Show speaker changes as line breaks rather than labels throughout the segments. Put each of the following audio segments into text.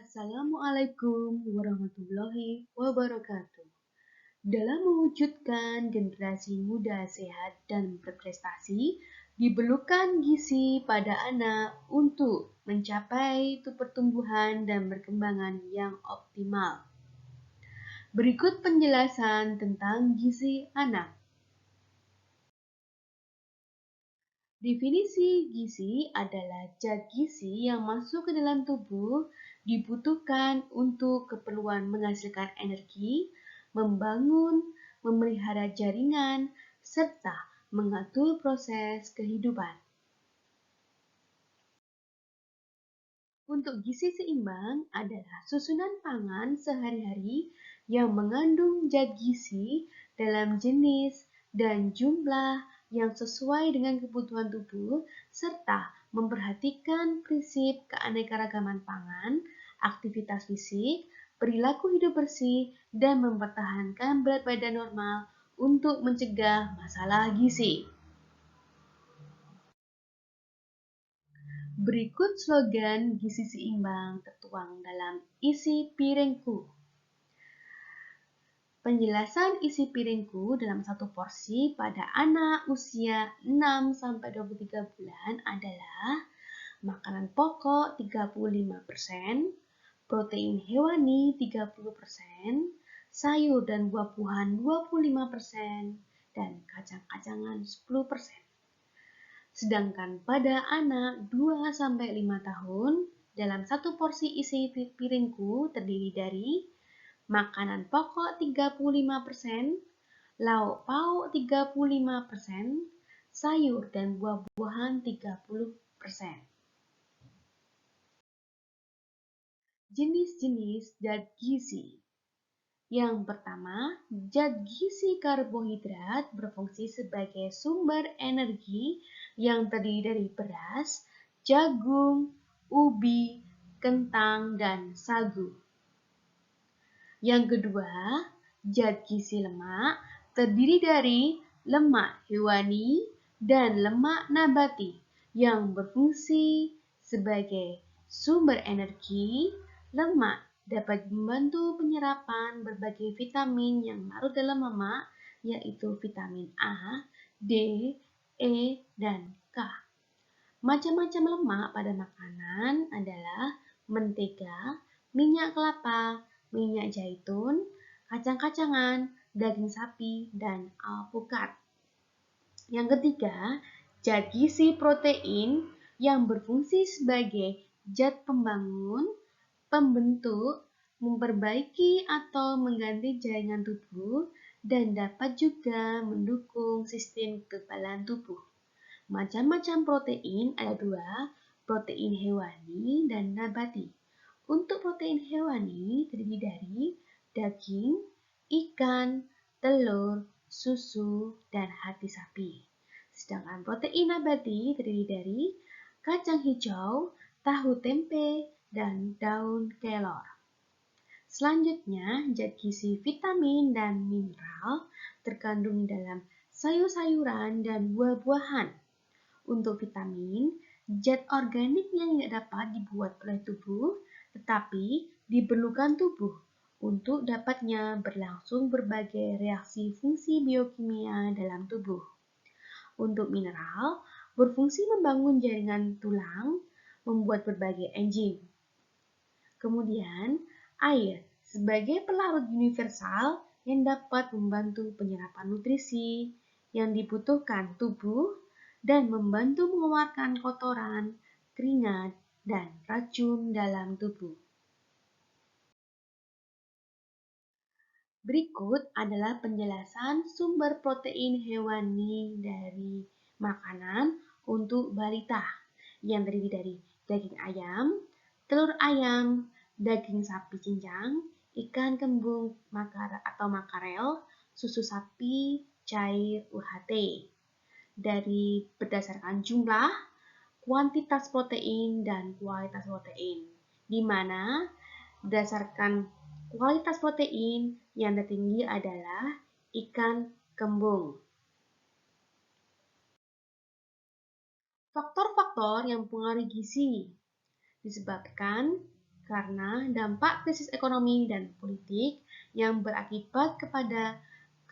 Assalamualaikum warahmatullahi wabarakatuh. Dalam mewujudkan generasi muda sehat dan berprestasi, diperlukan gizi pada anak untuk mencapai pertumbuhan dan perkembangan yang optimal. Berikut penjelasan tentang gizi anak. Definisi gizi adalah zat gizi yang masuk ke dalam tubuh dibutuhkan untuk keperluan menghasilkan energi, membangun, memelihara jaringan, serta mengatur proses kehidupan. Untuk gizi seimbang adalah susunan pangan sehari-hari yang mengandung zat gizi dalam jenis dan jumlah yang sesuai dengan kebutuhan tubuh, serta memperhatikan prinsip keanekaragaman pangan, aktivitas fisik, perilaku hidup bersih, dan mempertahankan berat badan normal untuk mencegah masalah gizi. Berikut slogan gizi seimbang tertuang dalam isi piringku. Penjelasan isi piringku dalam satu porsi pada anak usia 6-23 bulan adalah makanan pokok 35%, protein hewani 30%, sayur dan buah-buahan 25%, dan kacang-kacangan 10%. Sedangkan pada anak 2-5 tahun, dalam satu porsi isi piringku terdiri dari makanan pokok 35%, lauk pauk 35%, sayur dan buah-buahan 30%. Jenis-jenis zat gizi. Yang pertama, zat gizi karbohidrat berfungsi sebagai sumber energi yang terdiri dari beras, jagung, ubi, kentang, dan sagu. Yang kedua, zat gizi lemak terdiri dari lemak hewani dan lemak nabati yang berfungsi sebagai sumber energi. Lemak dapat membantu penyerapan berbagai vitamin yang larut dalam lemak, yaitu vitamin A, D, E, dan K. Macam-macam lemak pada makanan adalah mentega, minyak kelapa, minyak zaitun, kacang-kacangan, daging sapi, dan alpukat. Yang ketiga, zat gizi protein yang berfungsi sebagai zat pembangun, pembentuk, memperbaiki atau mengganti jaringan tubuh, dan dapat juga mendukung sistem kekebalan tubuh. Macam-macam protein ada dua, protein hewani dan nabati. Untuk protein hewani terdiri dari daging, ikan, telur, susu, dan hati sapi. Sedangkan protein nabati terdiri dari kacang hijau, tahu tempe, dan daun kelor. Selanjutnya, zat gizi vitamin dan mineral terkandung dalam sayur-sayuran dan buah-buahan. Untuk vitamin, zat organik yang tidak dapat dibuat oleh tubuh, tetapi diperlukan tubuh untuk dapatnya berlangsung berbagai reaksi fungsi biokimia dalam tubuh. Untuk mineral, berfungsi membangun jaringan tulang, membuat berbagai enzim. Kemudian, air sebagai pelarut universal yang dapat membantu penyerapan nutrisi yang dibutuhkan tubuh dan membantu mengeluarkan kotoran, keringat, dan racun dalam tubuh. Berikut adalah penjelasan sumber protein hewani dari makanan untuk balita yang terdiri dari daging ayam, telur ayam, daging sapi cincang, ikan kembung atau makarel, susu sapi, cair UHT. Dari berdasarkan jumlah, kuantitas protein, dan kualitas protein, di mana berdasarkan kualitas protein yang tertinggi adalah ikan kembung. Faktor-faktor yang mempengaruhi gizi disebabkan karena dampak krisis ekonomi dan politik yang berakibat kepada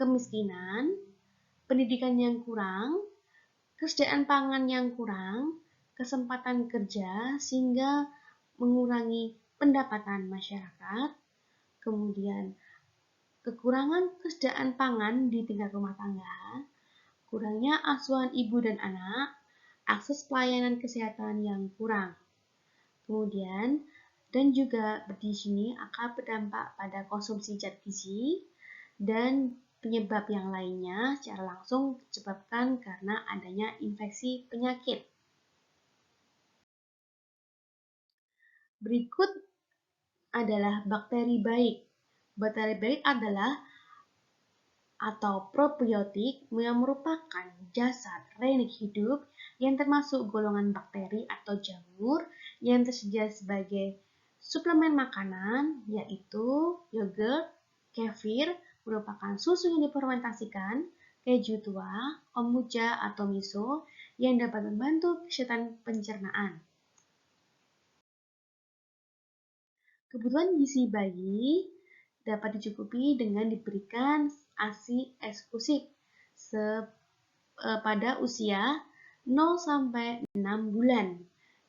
kemiskinan, pendidikan yang kurang, kesediaan pangan yang kurang, kesempatan kerja sehingga mengurangi pendapatan masyarakat, kemudian kekurangan kesediaan pangan di tingkat rumah tangga, kurangnya asuhan ibu dan anak, akses pelayanan kesehatan yang kurang. Kemudian, dan juga di sini akan berdampak pada konsumsi zat gizi dan penyebab yang lainnya secara langsung disebabkan karena adanya infeksi penyakit. Berikut adalah bakteri baik. Bakteri baik adalah atau probiotik yang merupakan jasad reinik hidup yang termasuk golongan bakteri atau jamur yang tersedia sebagai suplemen makanan, yaitu yogurt, kefir merupakan susu yang difermentasikan, keju tua, kombucha atau miso yang dapat membantu kesehatan pencernaan. Kebutuhan gizi bayi dapat dicukupi dengan diberikan ASI eksklusif pada usia 0 sampai 6 bulan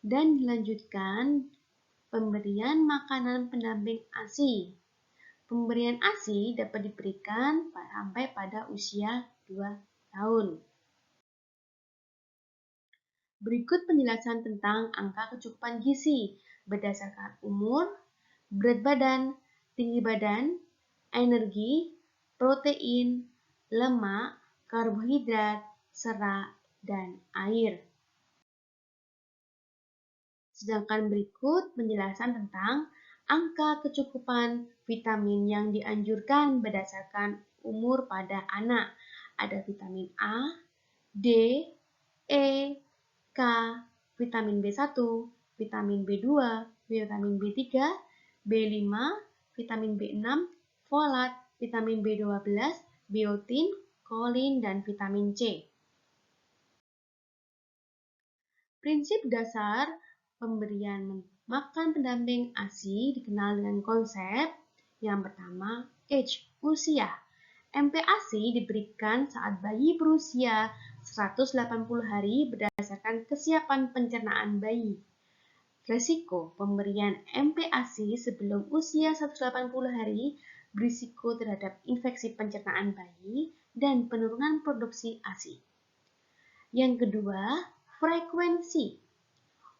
dan dilanjutkan pemberian makanan pendamping ASI. Pemberian ASI dapat diberikan sampai pada usia 2 tahun. Berikut penjelasan tentang angka kecukupan gizi berdasarkan umur, berat badan, tinggi badan, energi, protein, lemak, karbohidrat, serat, dan air. Sedangkan berikut penjelasan tentang angka kecukupan vitamin yang dianjurkan berdasarkan umur pada anak. Ada vitamin A, D, E, K, vitamin B1, vitamin B2, vitamin B3, B5, vitamin B6, folat, vitamin B12, biotin, kolin, dan vitamin C. Prinsip dasar pemberian makan pendamping ASI dikenal dengan konsep yang pertama, age, usia. MPASI diberikan saat bayi berusia 180 hari berdasarkan kesiapan pencernaan bayi. Resiko pemberian MPASI sebelum usia 180 hari berisiko terhadap infeksi pencernaan bayi dan penurunan produksi ASI. Yang kedua, frekuensi.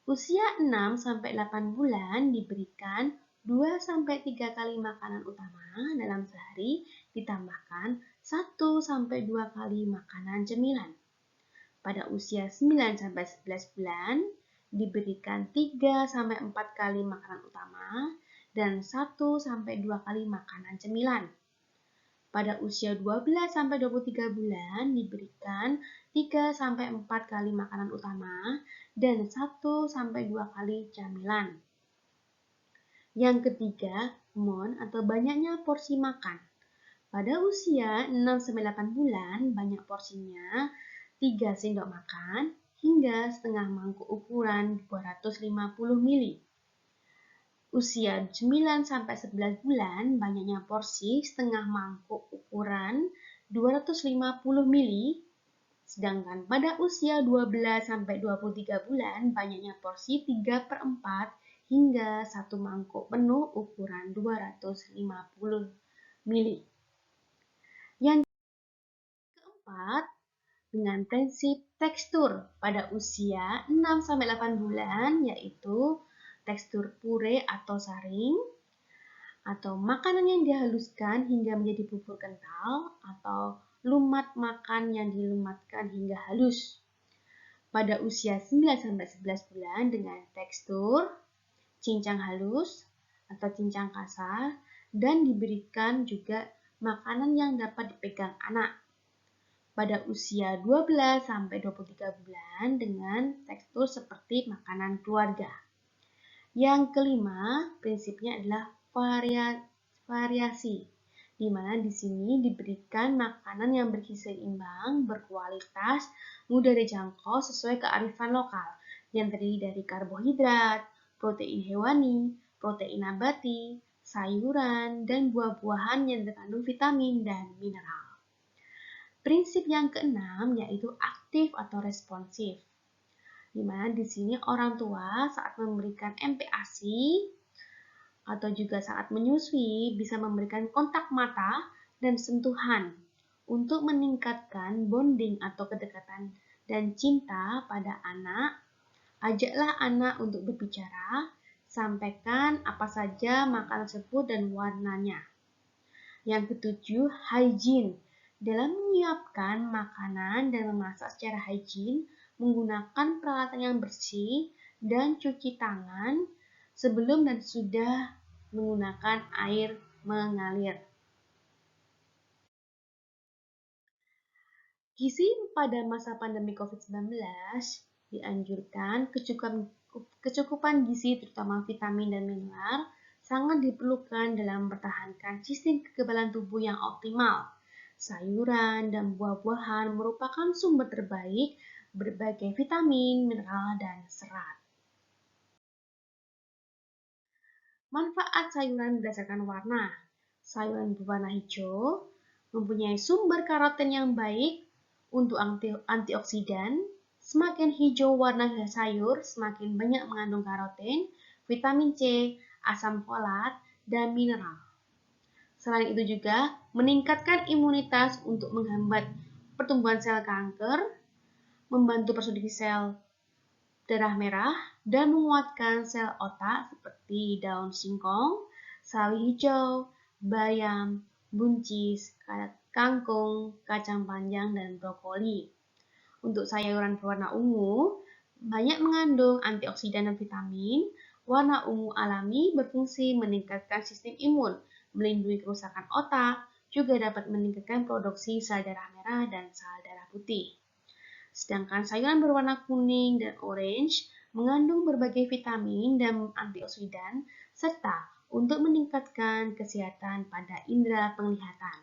Usia 6-8 bulan diberikan 2-3 kali makanan utama dalam sehari ditambahkan 1-2 kali makanan cemilan. Pada usia 9-11 bulan diberikan 3-4 kali makanan utama dan 1-2 kali makanan cemilan. Pada usia 12-23 bulan diberikan 3-4 kali makanan utama dan 1-2 kali camilan. Yang ketiga, MON atau banyaknya porsi makan. Pada usia 6-8 bulan, banyak porsinya 3 sendok makan hingga setengah mangkuk ukuran 250 ml. Usia 9-11 bulan, banyaknya porsi setengah mangkuk ukuran 250 ml. Sedangkan pada usia 12-23 bulan, banyaknya porsi 3/4 hingga 1 mangkuk penuh ukuran 250 ml. Yang keempat, dengan prinsip tekstur pada usia 6-8 bulan, yaitu tekstur pure atau saring, atau makanan yang dihaluskan hingga menjadi bubur kental, atau lumat makan yang dilumatkan hingga halus. Pada usia 9-11 bulan dengan tekstur cincang halus atau cincang kasar, dan diberikan juga makanan yang dapat dipegang anak. Pada usia 12-23 bulan dengan tekstur seperti makanan keluarga. Yang kelima, prinsipnya adalah variasi, di mana di sini diberikan makanan yang bergizi seimbang, berkualitas, mudah dijangkau sesuai kearifan lokal, yang terdiri dari karbohidrat, protein hewani, protein nabati, sayuran, dan buah-buahan yang terkandung vitamin dan mineral. Prinsip yang keenam yaitu aktif atau responsif, di mana di sini orang tua saat memberikan MPASI atau juga saat menyusui bisa memberikan kontak mata dan sentuhan untuk meningkatkan bonding atau kedekatan dan cinta pada anak. Ajaklah anak untuk berbicara, sampaikan apa saja makanan tersebut dan warnanya. Yang ketujuh, hygiene. Dalam menyiapkan makanan dan memasak secara hygiene, menggunakan peralatan yang bersih dan cuci tangan sebelum dan sudah menggunakan air mengalir. Gizi pada masa pandemi COVID-19 dianjurkan kecukupan gizi terutama vitamin dan mineral sangat diperlukan dalam mempertahankan sistem kekebalan tubuh yang optimal. Sayuran dan buah-buahan merupakan sumber terbaik berbagai vitamin, mineral, dan serat. Manfaat sayuran berdasarkan warna. Sayuran berwarna hijau mempunyai sumber karoten yang baik untuk antioksidan. Semakin hijau warna sayur, semakin banyak mengandung karoten, vitamin C, asam folat, dan mineral. Selain itu juga meningkatkan imunitas untuk menghambat pertumbuhan sel kanker, membantu produksi sel darah merah, dan menguatkan sel otak seperti daun singkong, sawi hijau, bayam, buncis, kangkung, kacang panjang, dan brokoli. Untuk sayuran berwarna ungu, banyak mengandung antioksidan dan vitamin. Warna ungu alami berfungsi meningkatkan sistem imun, melindungi kerusakan otak, juga dapat meningkatkan produksi sel darah merah dan sel darah putih. Sedangkan sayuran berwarna kuning dan orange mengandung berbagai vitamin dan antioksidan serta untuk meningkatkan kesehatan pada indera penglihatan.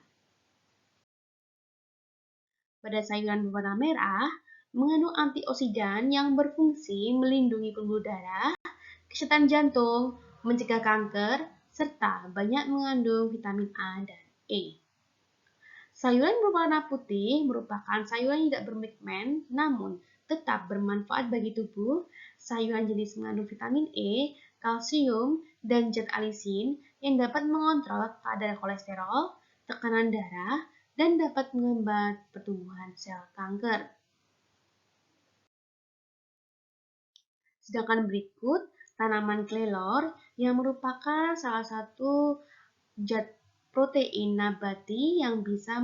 Pada sayuran berwarna merah mengandung antioksidan yang berfungsi melindungi pembuluh darah, kesehatan jantung, mencegah kanker, serta banyak mengandung vitamin A dan E. Sayuran berwarna putih merupakan sayuran yang tidak berpigmen namun tetap bermanfaat bagi tubuh. Sayuran jenis mengandung vitamin E, kalsium, dan zat alisin yang dapat mengontrol kadar kolesterol, tekanan darah, dan dapat menghambat pertumbuhan sel kanker. Sedangkan berikut tanaman kelelawar yang merupakan salah satu zat protein nabati yang bisa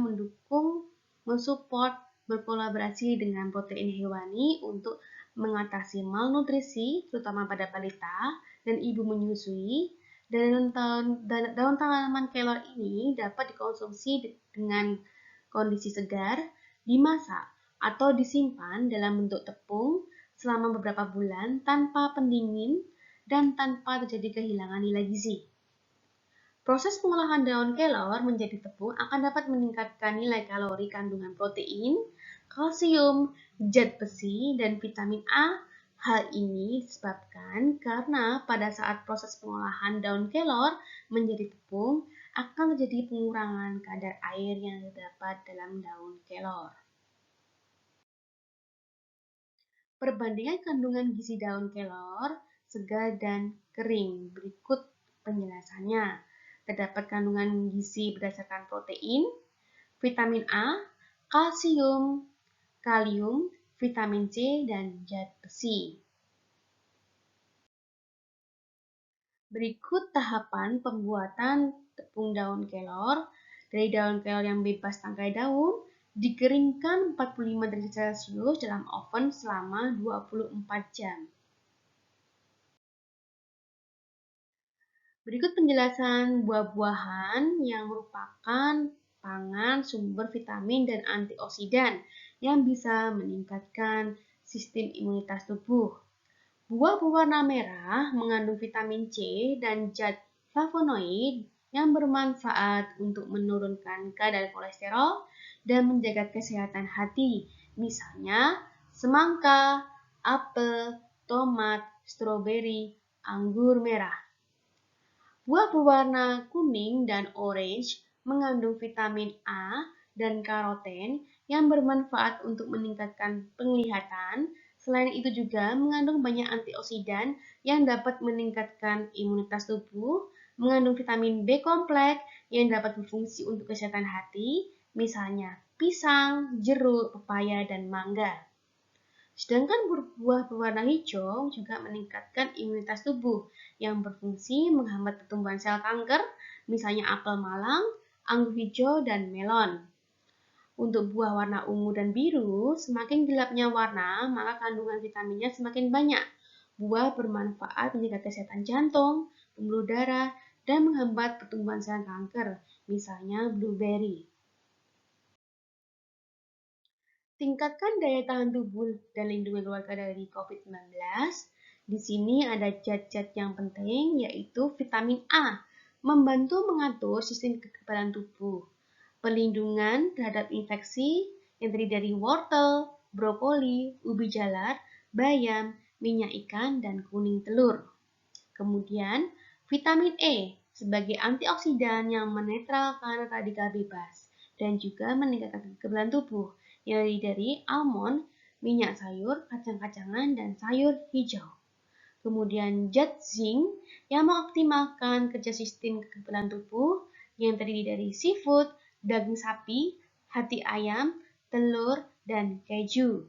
mensupport berkolaborasi dengan protein hewani untuk mengatasi malnutrisi terutama pada balita dan ibu menyusui. Daun tanaman kelor ini dapat dikonsumsi dengan kondisi segar, dimasak atau disimpan dalam bentuk tepung selama beberapa bulan tanpa pendingin dan tanpa terjadi kehilangan nilai gizi. Proses pengolahan daun kelor menjadi tepung akan dapat meningkatkan nilai kalori kandungan protein, kalsium, zat besi, dan vitamin A. Hal ini disebabkan karena pada saat proses pengolahan daun kelor menjadi tepung akan terjadi pengurangan kadar air yang terdapat dalam daun kelor. Perbandingan kandungan gizi daun kelor, segar dan kering. Berikut penjelasannya. Terdapat kandungan gizi berdasarkan protein, vitamin A, kalsium, kalium, vitamin C, dan zat besi. Berikut tahapan pembuatan tepung daun kelor. Dari daun kelor yang bebas tangkai daun, dikeringkan 45 derajat Celcius dalam oven selama 24 jam. Berikut penjelasan buah-buahan yang merupakan pangan sumber vitamin dan antioksidan yang bisa meningkatkan sistem imunitas tubuh. Buah berwarna merah mengandung vitamin C dan zat flavonoid yang bermanfaat untuk menurunkan kadar kolesterol dan menjaga kesehatan hati. Misalnya semangka, apel, tomat, stroberi, anggur merah. Buah berwarna kuning dan orange mengandung vitamin A dan karoten yang bermanfaat untuk meningkatkan penglihatan. Selain itu juga mengandung banyak antioksidan yang dapat meningkatkan imunitas tubuh, mengandung vitamin B kompleks yang dapat berfungsi untuk kesehatan hati, misalnya pisang, jeruk, pepaya, dan mangga. Sedangkan buah berwarna hijau juga meningkatkan imunitas tubuh yang berfungsi menghambat pertumbuhan sel kanker, misalnya apel malang, anggur hijau, dan melon. Untuk buah warna ungu dan biru, semakin gelapnya warna, maka kandungan vitaminnya semakin banyak. Buah bermanfaat menjaga kesehatan jantung, pembuluh darah, dan menghambat pertumbuhan sel kanker, misalnya blueberry. Tingkatkan daya tahan tubuh dan lindungi keluarga dari COVID-19. Di sini ada zat-zat yang penting, yaitu vitamin A, membantu mengatur sistem kekebalan tubuh. Perlindungan terhadap infeksi yang terdiri dari wortel, brokoli, ubi jalar, bayam, minyak ikan, dan kuning telur. Kemudian, vitamin E sebagai antioksidan yang menetralkan radikal bebas dan juga meningkatkan kekebalan tubuh yang terdiri dari almond, minyak sayur, kacang-kacangan, dan sayur hijau. Kemudian zat zinc yang mengoptimalkan kerja sistem kekebalan tubuh yang terdiri dari seafood, daging sapi, hati ayam, telur, dan keju.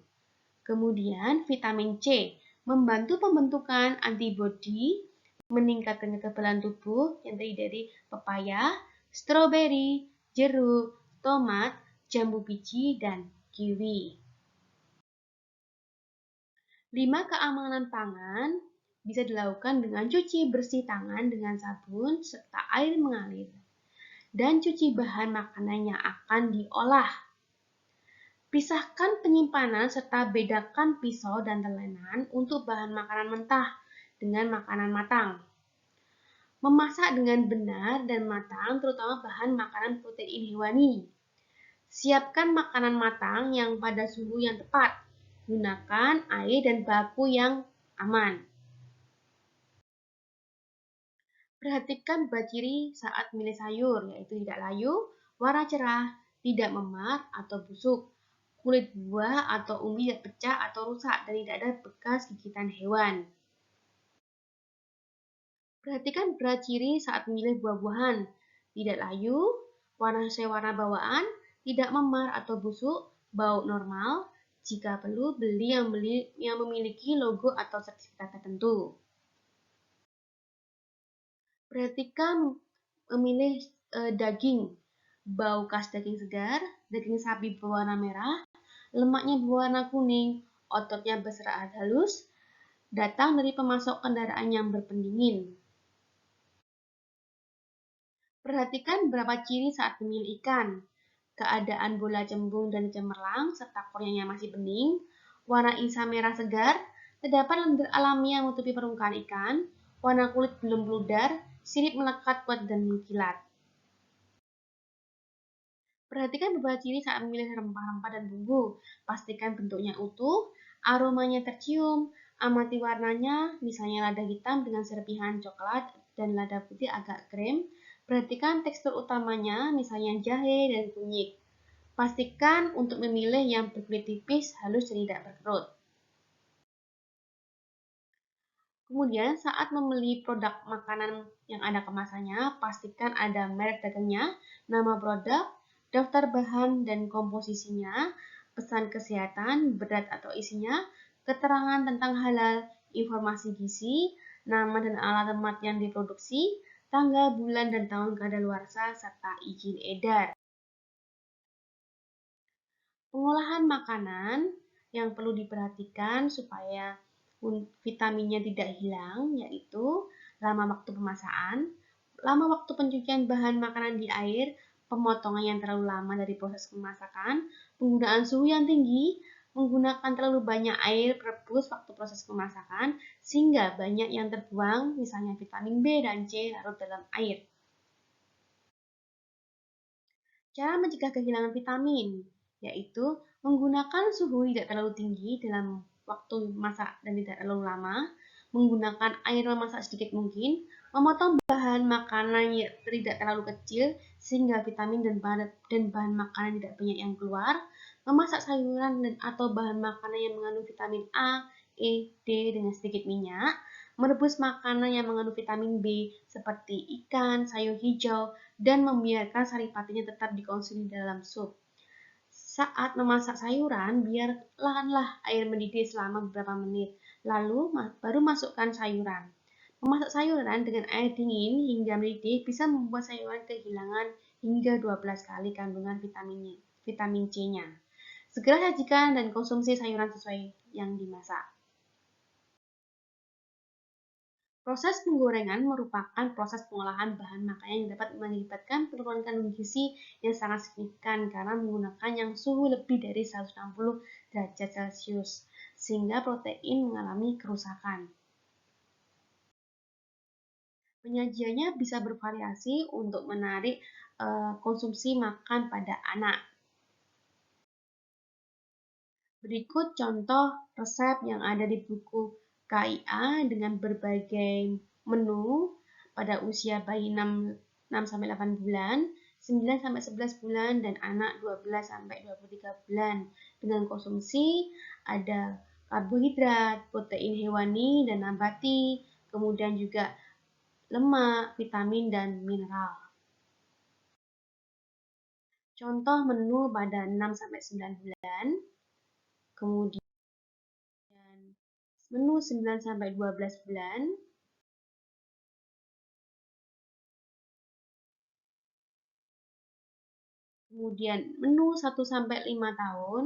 Kemudian vitamin C membantu pembentukan antibodi, meningkatkan kekebalan tubuh yang terdiri dari pepaya, stroberi, jeruk, tomat, jambu biji, dan kiwi. 5. Keamanan pangan bisa dilakukan dengan cuci bersih tangan dengan sabun serta air mengalir dan cuci bahan makanan yang akan diolah. Pisahkan penyimpanan serta bedakan pisau dan telenan untuk bahan makanan mentah dengan makanan matang. Memasak dengan benar dan matang terutama bahan makanan protein hewani. Siapkan makanan matang yang pada suhu yang tepat. Gunakan air dan baku yang aman. Perhatikan beberapa ciri saat memilih sayur, yaitu tidak layu, warna cerah, tidak memar atau busuk, kulit buah atau umbi tidak pecah atau rusak, dan tidak ada bekas gigitan hewan. Perhatikan beberapa ciri saat memilih buah-buahan, tidak layu, warna sesuai warna bawaan, tidak memar atau busuk, bau normal, jika perlu beli yang memiliki logo atau sertifikat tertentu. Perhatikan memilih daging, bau khas daging segar, daging sapi berwarna merah, lemaknya berwarna kuning, ototnya berserat halus, datang dari pemasok kendaraan yang berpendingin. Perhatikan beberapa ciri saat memilih ikan, keadaan bola cembung dan cemerlang, serta kornyanya masih bening, warna isa merah segar, terdapat lendir alami yang menutupi permukaan ikan, warna kulit belum pudar, sirip melekat kuat dan mengkilat. Perhatikan beberapa ciri saat memilih rempah-rempah dan bumbu. Pastikan bentuknya utuh, aromanya tercium, amati warnanya, misalnya lada hitam dengan serpihan coklat dan lada putih agak krem. Perhatikan tekstur utamanya, misalnya jahe dan kunyit. Pastikan untuk memilih yang berkulit tipis, halus, dan tidak berkerut. Kemudian saat membeli produk makanan yang ada kemasannya, pastikan ada merek dagangnya, nama produk, daftar bahan dan komposisinya, pesan kesehatan, berat atau isinya, keterangan tentang halal, informasi gizi, nama dan alamat yang diproduksi, tanggal, bulan, dan tahun kadaluarsa, serta izin edar. Pengolahan makanan yang perlu diperhatikan supaya vitaminnya tidak hilang, yaitu lama waktu pemasakan, lama waktu pencucian bahan makanan di air, pemotongan yang terlalu lama dari proses pemasakan, penggunaan suhu yang tinggi, menggunakan terlalu banyak air perebus waktu proses pemasakan, sehingga banyak yang terbuang, misalnya vitamin B dan C larut dalam air. Cara mencegah kehilangan vitamin, yaitu menggunakan suhu tidak terlalu tinggi dalam waktu masak dan tidak terlalu lama, menggunakan air memasak sedikit mungkin, memotong bahan makanan yang tidak terlalu kecil sehingga vitamin dan bahan makanan tidak banyak yang keluar, memasak sayuran dan atau bahan makanan yang mengandung vitamin A, E, D dengan sedikit minyak, merebus makanan yang mengandung vitamin B seperti ikan, sayur hijau, dan membiarkan saripatinya tetap dikonsumsi dalam sup. Saat memasak sayuran, biarkanlah air mendidih selama beberapa menit, lalu baru masukkan sayuran. Memasak sayuran dengan air dingin hingga mendidih bisa membuat sayuran kehilangan hingga 12 kali kandungan vitamin C-nya. Segera sajikan dan konsumsi sayuran sesuai yang dimasak. Proses penggorengan merupakan proses pengolahan bahan makanan yang dapat mengakibatkan penurunan kandungan gizi yang sangat signifikan karena menggunakan yang suhu lebih dari 160 derajat Celcius, sehingga protein mengalami kerusakan. Penyajiannya bisa bervariasi untuk menarik konsumsi makan pada anak. Berikut contoh resep yang ada di buku KIA dengan berbagai menu pada usia bayi 6-8 bulan, 9-11 bulan, dan anak 12-23 bulan. Dengan konsumsi ada karbohidrat, protein hewani dan nabati, kemudian juga lemak, vitamin, dan mineral. Contoh menu pada 6-9 bulan, kemudian menu 9-12 bulan, kemudian menu 1-5 tahun,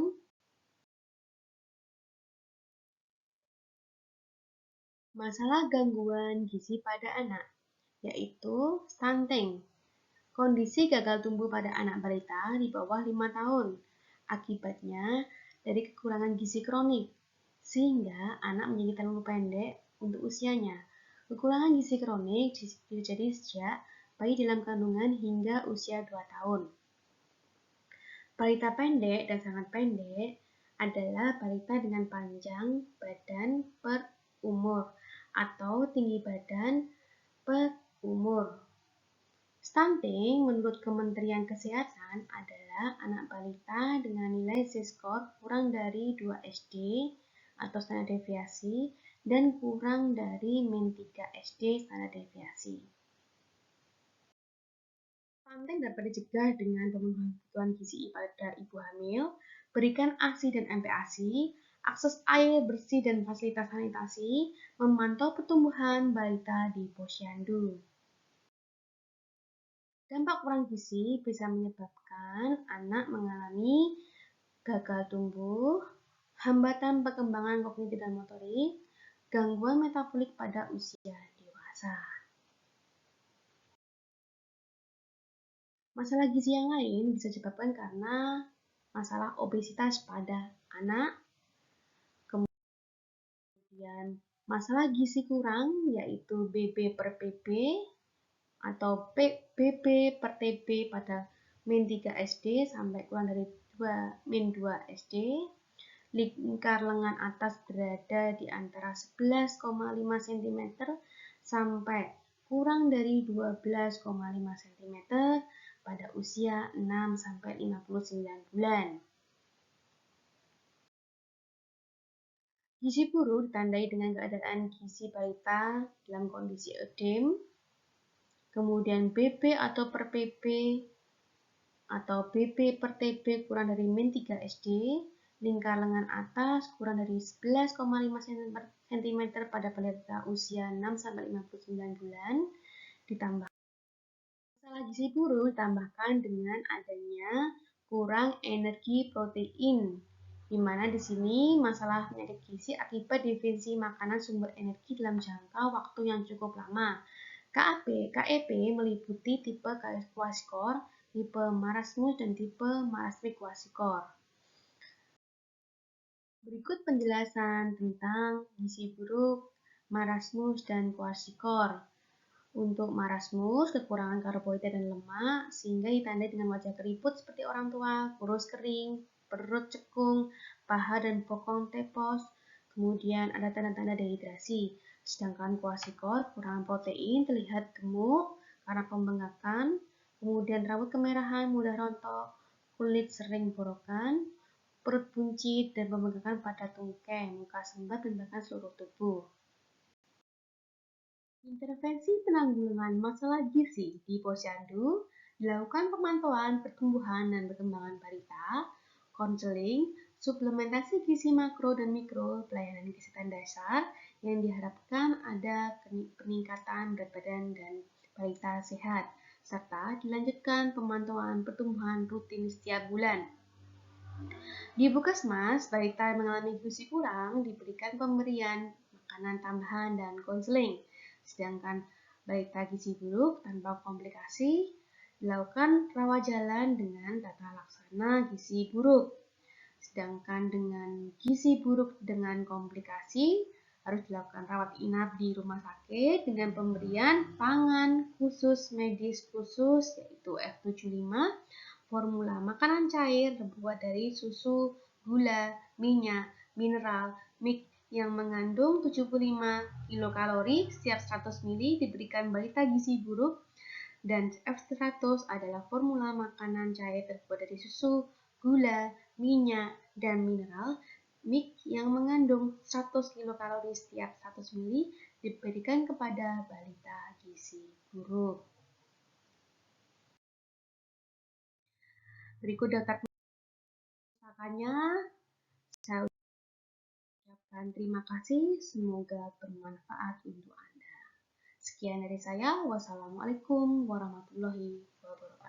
masalah gangguan gizi pada anak, yaitu stunting, kondisi gagal tumbuh pada anak balita di bawah 5 tahun, akibatnya dari kekurangan gizi kronik, sehingga anak menjadi terlalu pendek untuk usianya. Kekurangan gizi kronik terjadi sejak bayi dalam kandungan hingga usia 2 tahun. Balita pendek dan sangat pendek adalah balita dengan panjang badan per umur atau tinggi badan per umur. Stunting menurut Kementerian Kesehatan adalah anak balita dengan nilai Z-score kurang dari 2 SD atau standar deviasi dan kurang dari min 3 SD standar deviasi. Stunting dapat dicegah dengan pemenuhan kebutuhan gizi pada ibu hamil, berikan ASI dan MPASI, akses air bersih dan fasilitas sanitasi, memantau pertumbuhan balita di posyandu. Dampak kurang gizi bisa menyebabkan anak mengalami gagal tumbuh, hambatan perkembangan kognitif dan motorik, gangguan metabolik pada usia dewasa. Masalah gizi yang lain bisa disebabkan karena masalah obesitas pada anak, kemudian masalah gizi kurang yaitu BB per PB atau BB per TB pada min 3 SD sampai kurang dari min 2 SD. Lingkar lengan atas berada di antara 11,5 cm sampai kurang dari 12,5 cm pada usia 6-59 bulan. Gizi buruk ditandai dengan keadaan gizi balita dalam kondisi ödem, kemudian BB atau per PB atau BB per TB kurang dari min 3 SD, lingkar lengan atas kurang dari 11,5 cm pada balita usia 6-59 bulan, ditambah masalah gizi buruk ditambahkan dengan adanya kurang energi protein, di mana di sini masalah penyakit gizi akibat definisi makanan sumber energi dalam jangka waktu yang cukup lama. KEP meliputi tipe kwashiorkor, tipe marasmus, dan tipe marasmic kwashiorkor. Berikut penjelasan tentang gizi buruk, marasmus, dan kwashiorkor. Untuk marasmus, kekurangan karbohidrat dan lemak, sehingga ditandai dengan wajah keriput seperti orang tua, kurus kering, perut cekung, paha dan bokong tepos, kemudian ada tanda-tanda dehidrasi. Sedangkan kuasikor kurang protein, terlihat gemuk karena pembengkakan, kemudian rambut kemerahan, mudah rontok, kulit sering borokan, perut buncit, dan pembengkakan pada tungkai, muka sembab, dan bahkan seluruh tubuh. Intervensi penanggulangan masalah gizi di posyandu dilakukan pemantauan pertumbuhan dan perkembangan balita, konseling, suplementasi gizi makro dan mikro, pelayanan kesehatan dasar yang diharapkan ada peningkatan berat badan dan balita sehat, serta dilanjutkan pemantauan pertumbuhan rutin setiap bulan. Di Puskesmas, balita yang mengalami gizi kurang diberikan pemberian makanan tambahan dan konseling, sedangkan balita gizi buruk tanpa komplikasi dilakukan rawat jalan dengan tata laksana gizi buruk. Sedangkan dengan gizi buruk dengan komplikasi harus dilakukan rawat inap di rumah sakit dengan pemberian pangan khusus medis khusus yaitu F75, formula makanan cair terbuat dari susu, gula, minyak, mineral, mix yang mengandung 75 kilokalori setiap 100 ml diberikan balita gizi buruk, dan F100 adalah formula makanan cair terbuat dari susu, gula, minyak, dan mineral mix yang mengandung 100 kilokalori setiap 100 ml diberikan kepada balita gizi buruk. Berikut daftar pusakanya. Saya ucapkan terima kasih, semoga bermanfaat untuk Anda. Sekian dari saya, wassalamualaikum warahmatullahi wabarakatuh.